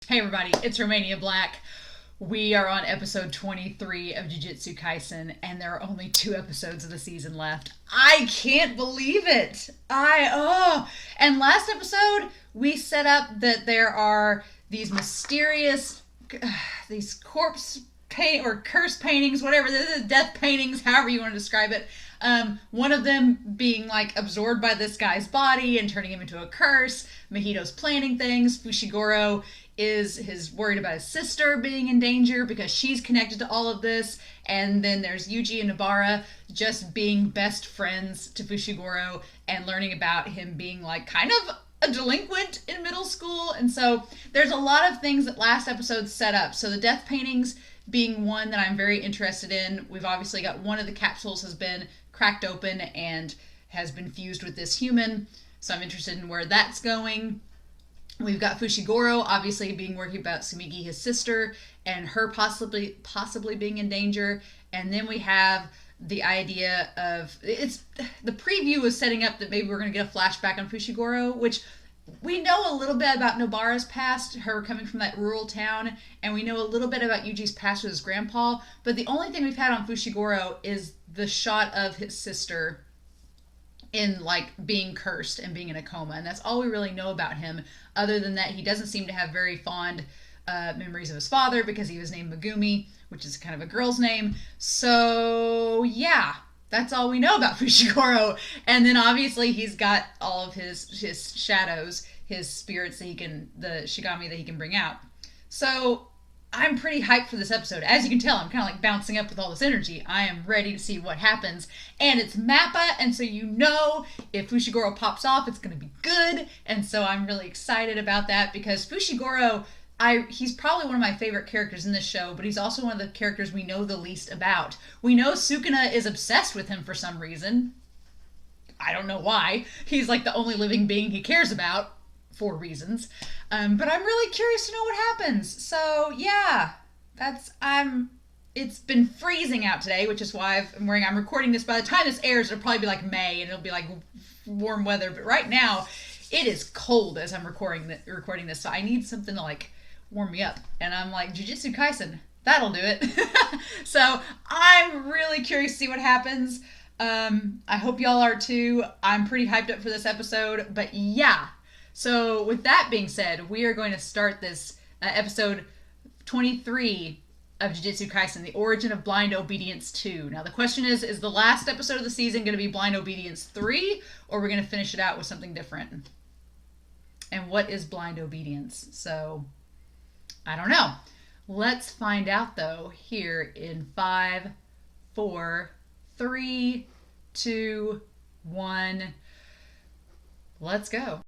Hey everybody, it's Romania Black. We are on episode 23 of JuJutsu Kaisen, and there are only 2 episodes of the season left. I can't believe it! And last episode, we set up that there are these mysterious, these corpse paint or curse paintings, whatever, the death paintings, however you want to describe it. One of them being like absorbed by this guy's body and turning him into a curse. Mahito's planning things. Fushigoro is worried about his sister being in danger because she's connected to all of this. And then there's Yuuji and Nobara just being best friends to Fushigoro and learning about him being like kind of a delinquent in middle school. And so there's a lot of things that last episode set up. So the death paintings being one that I'm very interested in. We've obviously got one of the capsules has been cracked open and has been fused with this human. So I'm interested in where that's going. We've got Fushigoro obviously being worried about Sumigi, his sister, and her possibly being in danger. And then we have the idea of the preview was setting up that maybe we're going to get a flashback on Fushigoro, which we know a little bit about Nobara's past, her coming from that rural town, and we know a little bit about Yuji's past with his grandpa. But the only thing we've had on Fushigoro is the shot of his sister in like being cursed and being in a coma, and that's all we really know about him. Other than that, he doesn't seem to have very fond memories of his father because he was named Megumi, which is kind of a girl's name. So yeah, that's all we know about Fushigoro. And then obviously he's got all of his shadows, his spirits that the Shigami that he can bring out. So I'm pretty hyped for this episode. As you can tell, I'm kind of like bouncing up with all this energy. I am ready to see what happens. And it's Mappa, and so you know if Fushigoro pops off, it's going to be good. And so I'm really excited about that because Fushigoro, he's probably one of my favorite characters in this show, but he's also one of the characters we know the least about. We know Sukuna is obsessed with him for some reason. I don't know why. He's like the only living being he cares about for reasons. But I'm really curious to know what happens. So yeah, it's been freezing out today, which is why I'm recording this. By the time this airs, it'll probably be like May and it'll be like warm weather. But right now, it is cold as I'm recording this. So I need something to like warm me up. And I'm like, JuJutsu Kaisen, that'll do it. So I'm really curious to see what happens. I hope y'all are too. I'm pretty hyped up for this episode. But yeah. So with that being said, we are going to start this episode 23 of JuJutsu Kaisen, The Origin of Blind Obedience 2. Now the question is the last episode of the season going to be Blind Obedience 3, or we're going to finish it out with something different? And what is blind obedience? So, I don't know. Let's find out though here in 5, 4, 3, 2, 1. Let's go.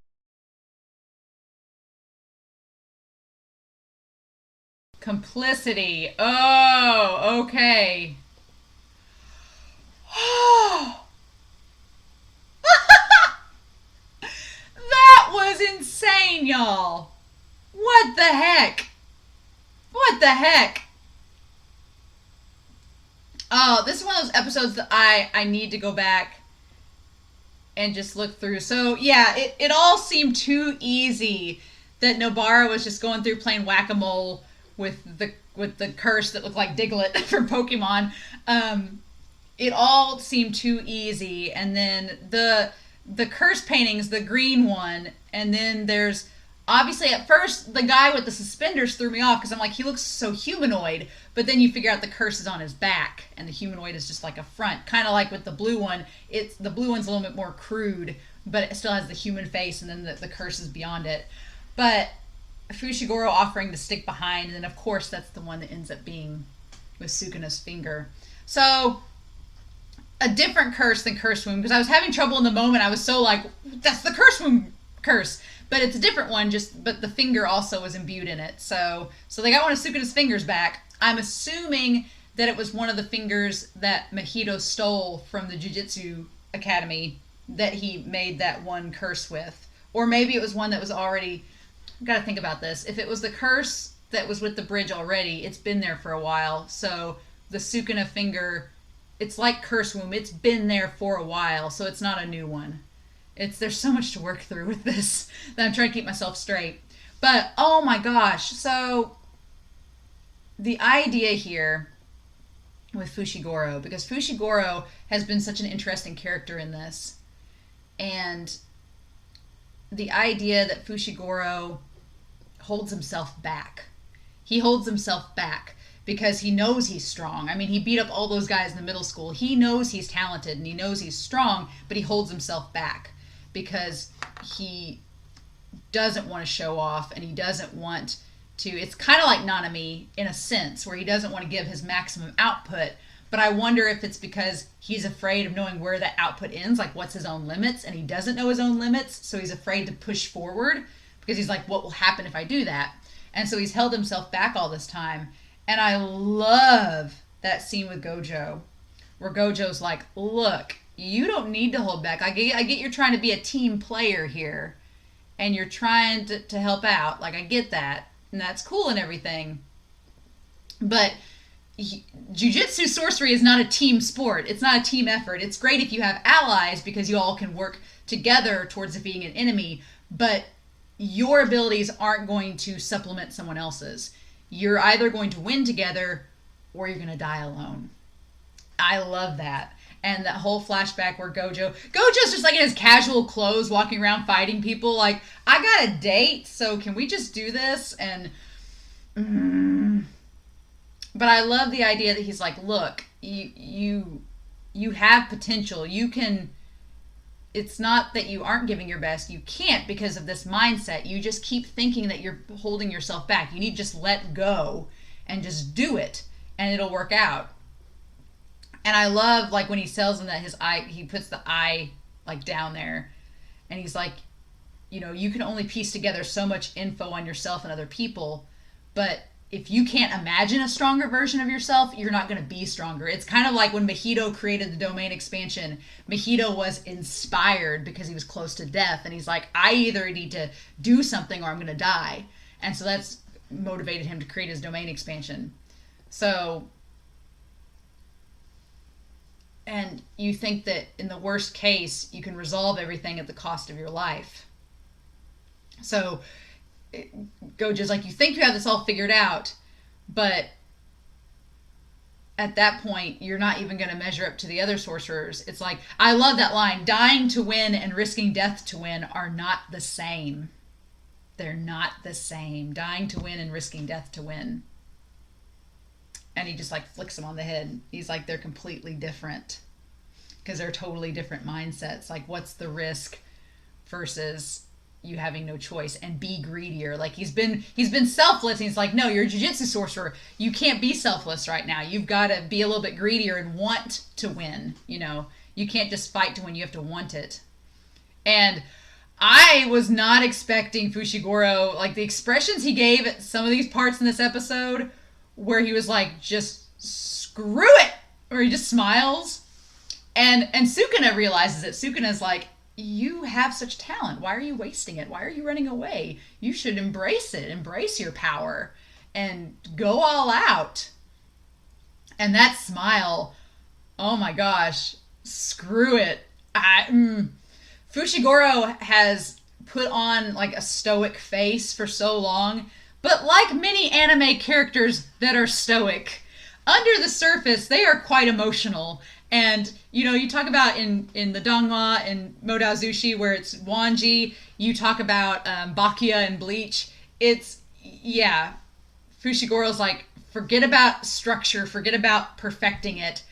Complicity. Oh, okay. That was insane, y'all. What the heck? What the heck? Oh, this is one of those episodes that I need to go back and just look through. So, yeah, it all seemed too easy that Nobara was just going through playing whack-a-mole with the curse that looked like Diglett from Pokemon. It all seemed too easy. And then the curse paintings, the green one, and then there's obviously at first the guy with the suspenders threw me off because I'm like, he looks so humanoid, but then you figure out the curse is on his back and the humanoid is just like a front, kind of like with the blue one. The blue one's a little bit more crude, but it still has the human face, and then the curse is beyond it. But Fushigoro offering to stick behind, and then of course that's the one that ends up being with Sukuna's finger. So a different curse than curse wound, because I was having trouble in the moment. I was so like, that's the curse wound curse, but it's a different one. But the finger also was imbued in it. So they got one of Sukuna's fingers back. I'm assuming that it was one of the fingers that Mahito stole from the Jiu-Jitsu Academy that he made that one curse with, or maybe it was one that was already. I've got to think about this. If it was the curse that was with the bridge already, it's been there for a while. So the Sukuna finger, it's like curse womb. It's been there for a while, so it's not a new one. There's so much to work through with this that I'm trying to keep myself straight. But oh my gosh, so the idea here with Fushigoro, because Fushigoro has been such an interesting character in this, and the idea that Fushigoro holds himself back. He holds himself back because he knows he's strong. I mean, he beat up all those guys in the middle school. He knows he's talented and he knows he's strong, but he holds himself back because he doesn't want to show off and he doesn't want to. It's kind of like Nanami in a sense, where he doesn't want to give his maximum output. But I wonder if it's because he's afraid of knowing where that output ends, like what's his own limits, and he doesn't know his own limits, so he's afraid to push forward because he's like, what will happen if I do that? And so he's held himself back all this time. And I love that scene with Gojou, where Gojo's like, look, you don't need to hold back. I get you're trying to be a team player here, and you're trying to help out. Like, I get that, and that's cool and everything. But Jiu-Jitsu sorcery is not a team sport. It's not a team effort. It's great if you have allies because you all can work together towards defeating an enemy, but your abilities aren't going to supplement someone else's. You're either going to win together or you're going to die alone. I love that. And that whole flashback where Gojo's just like in his casual clothes walking around fighting people like, I got a date, so can we just do this? And but I love the idea that he's like, look, you have potential. You can. It's not that you aren't giving your best. You can't because of this mindset. You just keep thinking that you're holding yourself back. You need to just let go and just do it, and it'll work out. And I love like when he tells him that his eye, he puts the eye like down there, and he's like, you know, you can only piece together so much info on yourself and other people, but if you can't imagine a stronger version of yourself, you're not going to be stronger. It's kind of like when Mahito created the domain expansion. Mahito was inspired because he was close to death, and he's like, I either need to do something or I'm going to die. And so that's motivated him to create his domain expansion. So, and you think that in the worst case, you can resolve everything at the cost of your life. So Gojou's like, you think you have this all figured out, but at that point, you're not even going to measure up to the other sorcerers. It's like, I love that line, dying to win and risking death to win are not the same. They're not the same. Dying to win and risking death to win. And he just like flicks him on the head. He's like, they're completely different because they're totally different mindsets. Like, what's the risk versus you having no choice, and be greedier. Like he's been selfless, and he's like, no, you're a jiu-jitsu sorcerer. You can't be selfless right now. You've got to be a little bit greedier and want to win. You know, you can't just fight to win. You have to want it. And I was not expecting Fushigoro, like the expressions he gave at some of these parts in this episode where he was like, just screw it, or he just smiles. And Sukuna realizes it. Sukuna's like, you have such talent. Why are you wasting it? Why are you running away? You should embrace it. Embrace your power and go all out. And that smile, oh my gosh, screw it. Fushigoro has put on like a stoic face for so long, but like many anime characters that are stoic, under the surface, they are quite emotional. And, you know, you talk about in the Donghua and Modao Zushi where it's Wanji, you talk about Bakuya and Bleach. It's, yeah, Fushigoro's like, forget about structure, forget about perfecting it.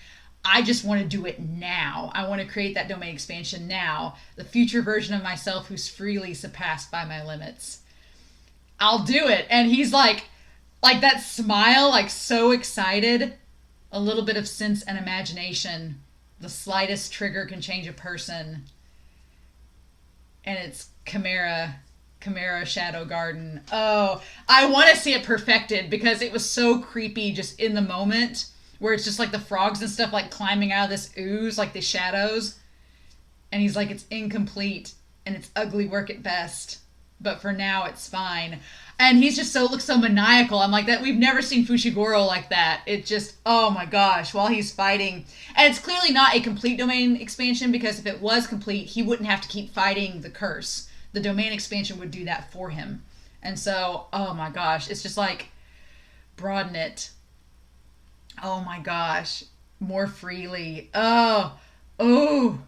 I just want to do it now. I want to create that domain expansion now. The future version of myself who's freely surpassed by my limits. I'll do it. And he's like that smile, like so excited. A little bit of sense and imagination. The slightest trigger can change a person. And it's Chimera Shadow Garden. Oh, I want to see it perfected because it was so creepy just in the moment where it's just like the frogs and stuff like climbing out of this ooze, like the shadows. And he's like, it's incomplete and it's ugly work at best. But for now, it's fine. And he's just looks so maniacal. I'm like, that we've never seen Fushigoro like that. It just, oh my gosh, while he's fighting. And it's clearly not a complete domain expansion because if it was complete, he wouldn't have to keep fighting the curse. The domain expansion would do that for him. And so, oh my gosh, it's just like broaden it. Oh my gosh, more freely. Oh, the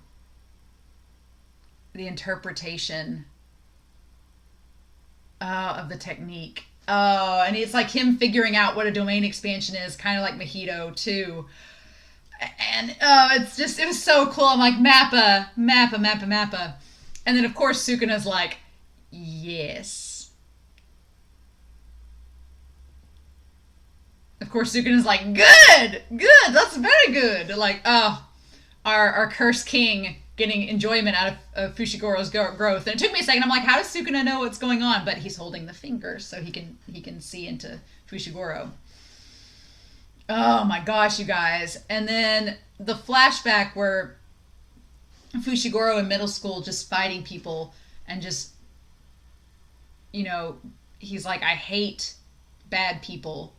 interpretation of the technique. Oh, and it's like him figuring out what a domain expansion is, kind of like Mahito too. And it was so cool. I'm like, Mappa. And then of course Sukuna's like, yes. Of course Sukuna's like, good, that's very good. Like, oh, our cursed king getting enjoyment out of Fushigoro's growth. And it took me a second. I'm like, how does Sukuna know what's going on? But he's holding the finger, so he can see into Fushigoro. Oh my gosh, you guys! And then the flashback where Fushigoro in middle school just fighting people and just, he's like, I hate bad people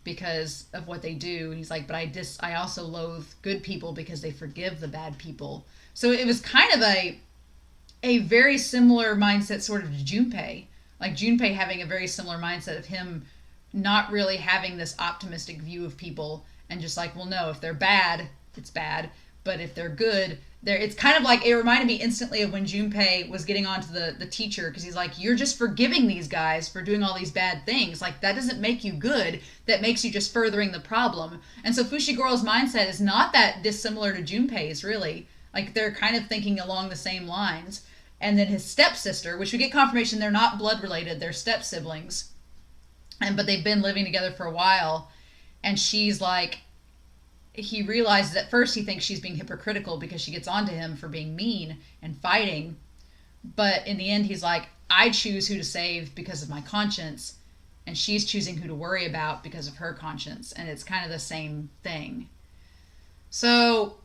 because of what they do. And he's like, but I also loathe good people because they forgive the bad people. So it was kind of a very similar mindset sort of to Junpei. Like Junpei having a very similar mindset of him not really having this optimistic view of people and just like, well, no, if they're bad, it's bad. But if they're good, it's kind of like, it reminded me instantly of when Junpei was getting on to the teacher, because he's like, you're just forgiving these guys for doing all these bad things. Like, that doesn't make you good. That makes you just furthering the problem. And so Fushigoro's mindset is not that dissimilar to Junpei's, really. Like, they're kind of thinking along the same lines. And then his stepsister, which we get confirmation they're not blood related, they're step siblings. But they've been living together for a while. And she's like, he realizes at first he thinks she's being hypocritical because she gets onto him for being mean and fighting. But in the end, he's like, I choose who to save because of my conscience, and she's choosing who to worry about because of her conscience. And it's kind of the same thing. So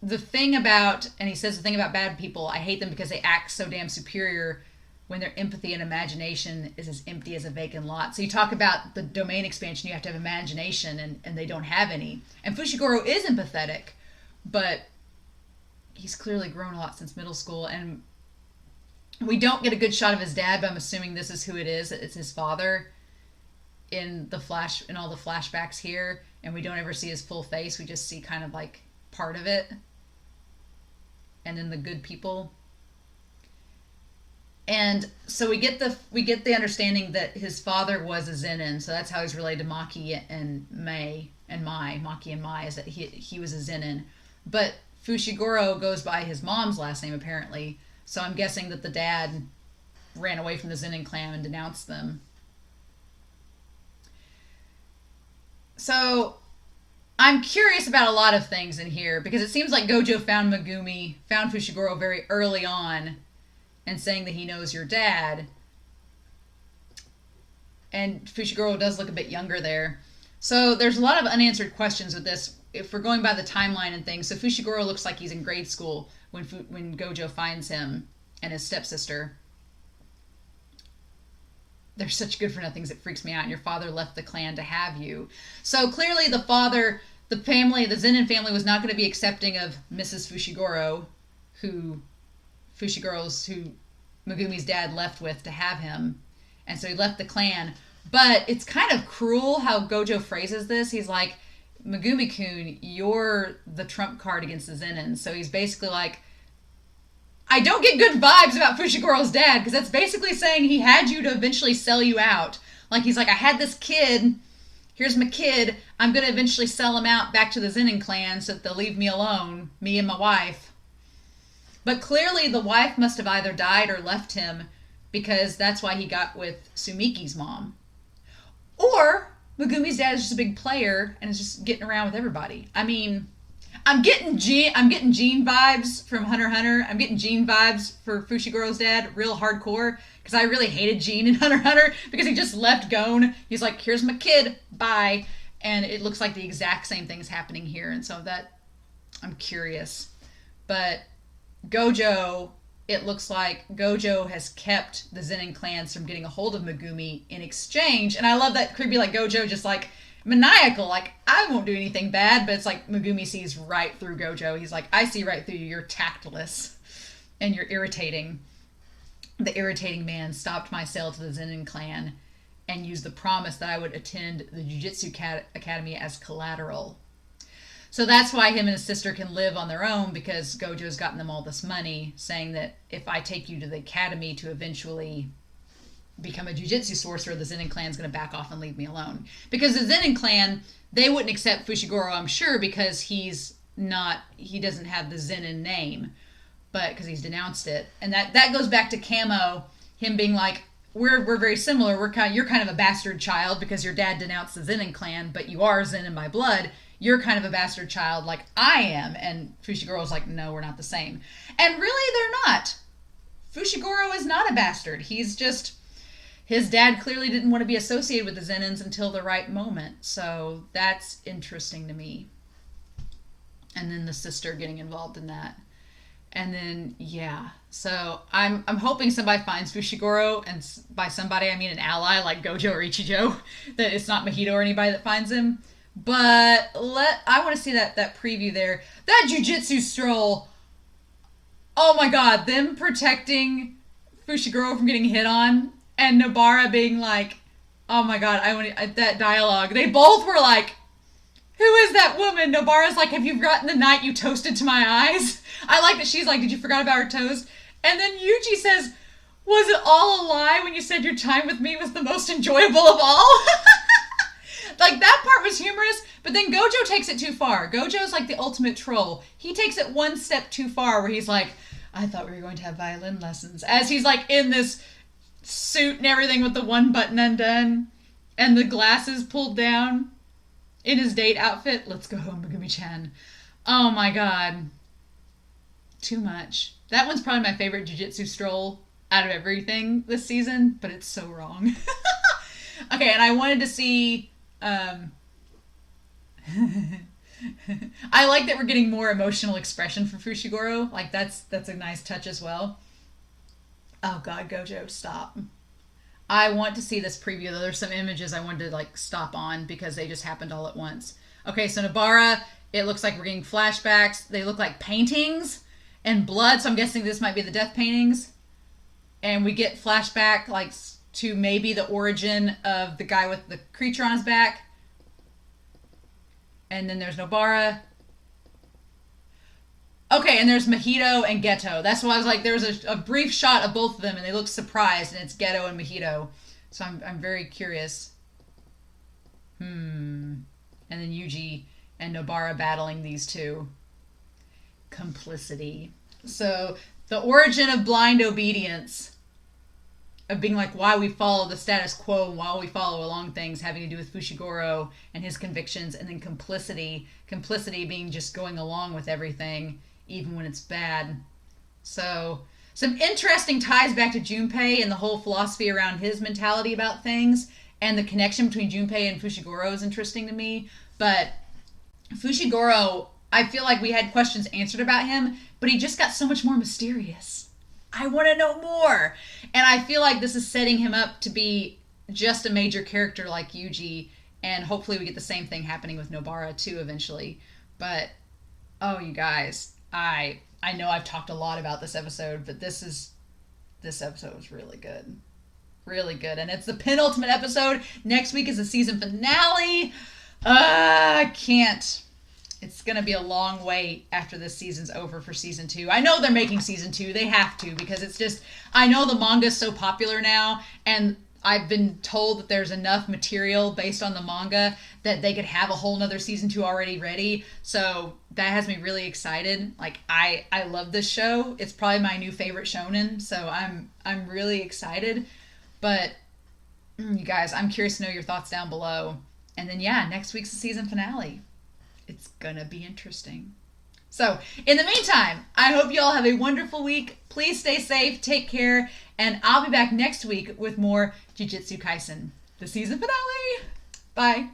the thing about, and he says the thing about bad people, I hate them because they act so damn superior when their empathy and imagination is as empty as a vacant lot. So you talk about the domain expansion, you have to have imagination, and they don't have any. And Fushigoro is empathetic, but he's clearly grown a lot since middle school, and we don't get a good shot of his dad, but I'm assuming this is who it is. It's his father in all the flashbacks here, and we don't ever see his full face. We just see kind of like part of it. And then the good people. And so we get the understanding that his father was a Zenin, so that's how he's related to Maki and Mai. Maki and Mai is that he was a Zenin. But Fushigoro goes by his mom's last name apparently, so I'm guessing that the dad ran away from the Zenin clan and denounced them. So I'm curious about a lot of things in here, because it seems like Gojou found Fushigoro very early on, and saying that he knows your dad. And Fushigoro does look a bit younger there. So there's a lot of unanswered questions with this, if we're going by the timeline and things. So Fushigoro looks like he's in grade school when Gojou finds him and his stepsister. They're such good for nothings, it freaks me out. And your father left the clan to have you. So clearly the Zenin family was not going to be accepting of Mrs. Fushigoro, who Megumi's dad left with to have him. And so he left the clan. But it's kind of cruel how Gojou phrases this. He's like, Megumi-kun, you're the trump card against the Zenin. So he's basically like, I don't get good vibes about Fushigoro's dad, because that's basically saying he had you to eventually sell you out. Like, he's like, I had this kid, here's my kid, I'm going to eventually sell him out back to the Zenin clan so that they'll leave me alone, me and my wife. But clearly the wife must have either died or left him, because that's why he got with Sumiki's mom. Or Megumi's dad is just a big player and is just getting around with everybody. I mean, I'm getting Gene vibes from Hunter x Hunter. I'm getting Gene vibes for Fushigoro's dad, real hardcore, because I really hated Gene in Hunter x Hunter because he just left Gon. He's like, here's my kid, bye. And it looks like the exact same thing is happening here. And so that, I'm curious. But Gojou, it looks like Gojou has kept the Zenin clans from getting a hold of Megumi in exchange. And I love that creepy, like, Gojou just, like, maniacal, like, I won't do anything bad, but it's like Megumi sees right through Gojou. He's like, I see right through you. You're tactless and you're irritating. The irritating man stopped my sale to the Zenin clan and used the promise that I would attend the JuJutsu Academy as collateral. So that's why him and his sister can live on their own, because Gojou's gotten them all this money, saying that if I take you to the academy to eventually become a Jujutsu sorcerer, the Zenin clan's going to back off and leave me alone. Because the Zenin clan, they wouldn't accept Fushigoro, I'm sure, because he doesn't have the Zenin name, but because he's denounced it. And that goes back to Camo, him being like, we're very similar. You're kind of a bastard child because your dad denounced the Zenin clan, but you are Zenin by blood. You're kind of a bastard child like I am. And Fushigoro's like, no, we're not the same. And really, they're not. Fushigoro is not a bastard. He's just... His dad clearly didn't want to be associated with the Zenins until the right moment. So that's interesting to me. And then the sister getting involved in that. And then, yeah. So I'm hoping somebody finds Fushigoro, and by somebody I mean an ally like Gojou or Ichijo, that it's not Mahito or anybody that finds him. But I want to see that preview there. That Jujutsu stroll. Oh my god, them protecting Fushigoro from getting hit on, and Nobara being like, oh my god, that dialogue. They both were like, who is that woman? Nobara's like, have you forgotten the night you toasted to my eyes? I like that she's like, did you forget about her toast? And then Yuuji says, was it all a lie when you said your time with me was the most enjoyable of all? Like, that part was humorous, but then Gojou takes it too far. Gojou's like the ultimate troll. He takes it one step too far, where he's like, I thought we were going to have violin lessons. As he's like in this suit and everything with the one button undone and the glasses pulled down in his date outfit. Let's go home, Megumi-chan. Oh my god. Too much. That one's probably my favorite Jujutsu stroll out of everything this season, but it's so wrong. Okay, and I wanted to see... I like that we're getting more emotional expression from Fushigoro. Like, that's a nice touch as well. Oh god, Gojou, stop. I want to see this preview, though. There's some images I wanted to, like, stop on because they just happened all at once. Okay, so Nobara, it looks like we're getting flashbacks. They look like paintings and blood, so I'm guessing this might be the death paintings. And we get flashback, like, to maybe the origin of the guy with the creature on his back. And then there's Nobara. Okay, and there's Mahito and Geto. That's why I was like, there was a brief shot of both of them, and they look surprised, and it's Geto and Mahito. So I'm very curious. And then Yuuji and Nobara battling these two. Complicity. So the origin of blind obedience, of being like, why we follow the status quo, why we follow along things having to do with Fushigoro and his convictions, and then complicity being just going along with everything, even when it's bad. So, some interesting ties back to Junpei and the whole philosophy around his mentality about things, and the connection between Junpei and Fushigoro is interesting to me. But Fushigoro, I feel like we had questions answered about him, but he just got so much more mysterious. I want to know more. And I feel like this is setting him up to be just a major character like Yuuji, and hopefully we get the same thing happening with Nobara too eventually. But, oh, you guys, I know I've talked a lot about this episode, but this episode was really good. Really good. And it's the penultimate episode. Next week is the season finale. I can't. It's going to be a long wait after this season's over for season 2. I know they're making season 2. They have to, because it's just... I know the manga's so popular now, and I've been told that there's enough material based on the manga that they could have a whole nother season 2 already ready. So that has me really excited. Like, I love this show. It's probably my new favorite shonen, so I'm really excited. But, you guys, I'm curious to know your thoughts down below. And then, yeah, next week's the season finale. It's gonna be interesting. So, in the meantime, I hope you all have a wonderful week. Please stay safe, take care, and I'll be back next week with more JuJutsu Kaisen, the season finale. Bye.